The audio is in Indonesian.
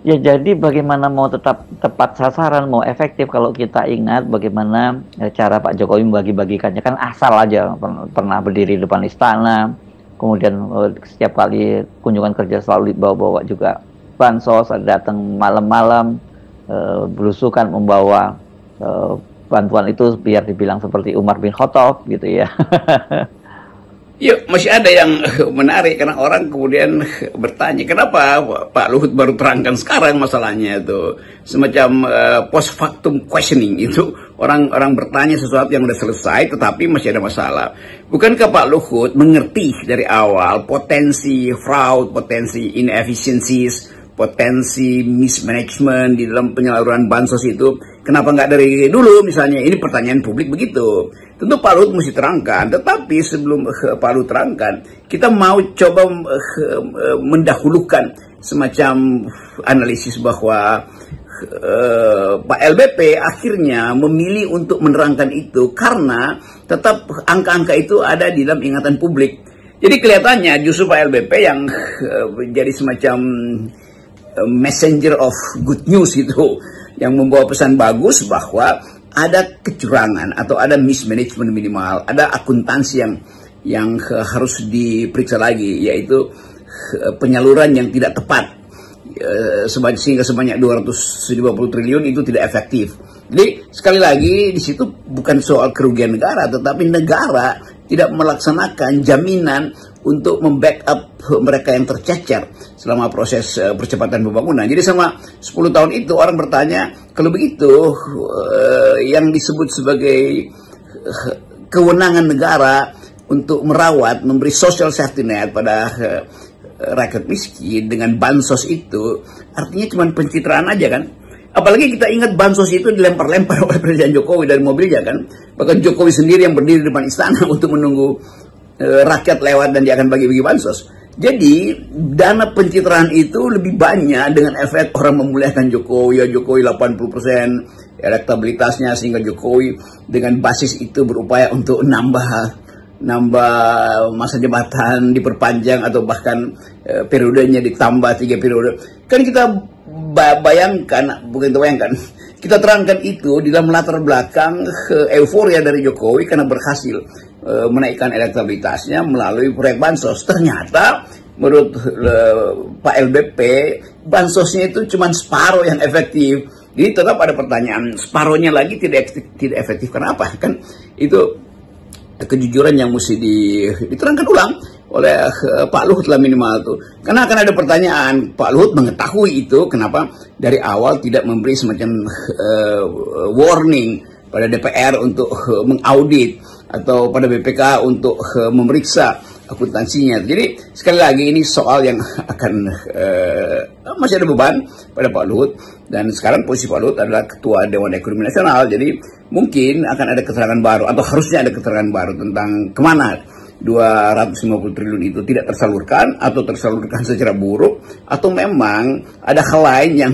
Ya jadi bagaimana mau tetap tepat sasaran, mau efektif kalau kita ingat bagaimana cara Pak Jokowi membagi-bagikannya kan asal aja pernah berdiri di depan istana, kemudian setiap kali kunjungan kerja selalu dibawa-bawa juga bansos, datang malam-malam berusukan membawa bantuan itu biar dibilang seperti Umar bin Khattab gitu ya. Ya, masih ada yang menarik karena orang kemudian bertanya kenapa Pak Luhut baru terangkan sekarang masalahnya itu semacam post factum questioning itu orang bertanya sesuatu yang sudah selesai tetapi masih ada masalah. Bukankah Pak Luhut mengerti dari awal potensi fraud, potensi inefficiencies, potensi mismanagement di dalam penyaluran bansos itu? Kenapa nggak dari dulu misalnya? Ini pertanyaan publik begitu. Tentu Pak Luhut mesti terangkan, tetapi sebelum Pak Luhut terangkan, kita mau coba mendahulukan semacam analisis bahwa Pak LBP akhirnya memilih untuk menerangkan itu karena tetap angka-angka itu ada di dalam ingatan publik. Jadi kelihatannya justru Pak LBP yang jadi semacam messenger of good news itu, yang membawa pesan bagus bahwa ada kecurangan atau ada mismanagement minimal, ada akuntansi yang harus diperiksa lagi, yaitu penyaluran yang tidak tepat, sehingga sebanyak 270 triliun itu tidak efektif. Jadi sekali lagi di situ bukan soal kerugian negara, tetapi negara tidak melaksanakan jaminan untuk membackup mereka yang tercecer selama proses percepatan pembangunan. Jadi selama 10 tahun itu orang bertanya, kalau begitu yang disebut sebagai kewenangan negara untuk merawat, memberi social safety net pada rakyat miskin dengan bansos itu, artinya cuma pencitraan aja kan? Apalagi kita ingat bansos itu dilempar-lempar oleh Presiden Jokowi dari mobilnya kan. Bahkan Jokowi sendiri yang berdiri di depan istana untuk menunggu rakyat lewat dan dia akan bagi-bagi bansos. Jadi dana pencitraan itu lebih banyak dengan efek orang memuliakan Jokowi, ya Jokowi 80% elektabilitasnya, sehingga Jokowi dengan basis itu berupaya untuk nambah masa jabatan diperpanjang atau bahkan periodenya ditambah 3 periode. Kan kita kita terangkan itu di dalam latar belakang euforia dari Jokowi karena berhasil menaikkan elektabilitasnya melalui proyek bansos. Ternyata menurut Pak LBP bansosnya itu cuma separuh yang efektif. Jadi tetap ada pertanyaan, separuhnya lagi tidak efektif. Kenapa? Kan itu kejujuran yang mesti diterangkan ulang oleh Pak Luhut lah minimal tuh. Karena akan ada pertanyaan, Pak Luhut mengetahui itu, kenapa dari awal tidak memberi semacam warning pada DPR untuk mengaudit atau pada BPK untuk memeriksa akuntansinya. Jadi sekali lagi ini soal yang akan masih ada beban pada Pak Luhut, dan sekarang posisi Pak Luhut adalah Ketua Dewan Ekonomi Nasional. Jadi mungkin akan ada keterangan baru atau harusnya ada keterangan baru tentang kemana 250 triliun itu tidak tersalurkan atau tersalurkan secara buruk, atau memang ada hal lain yang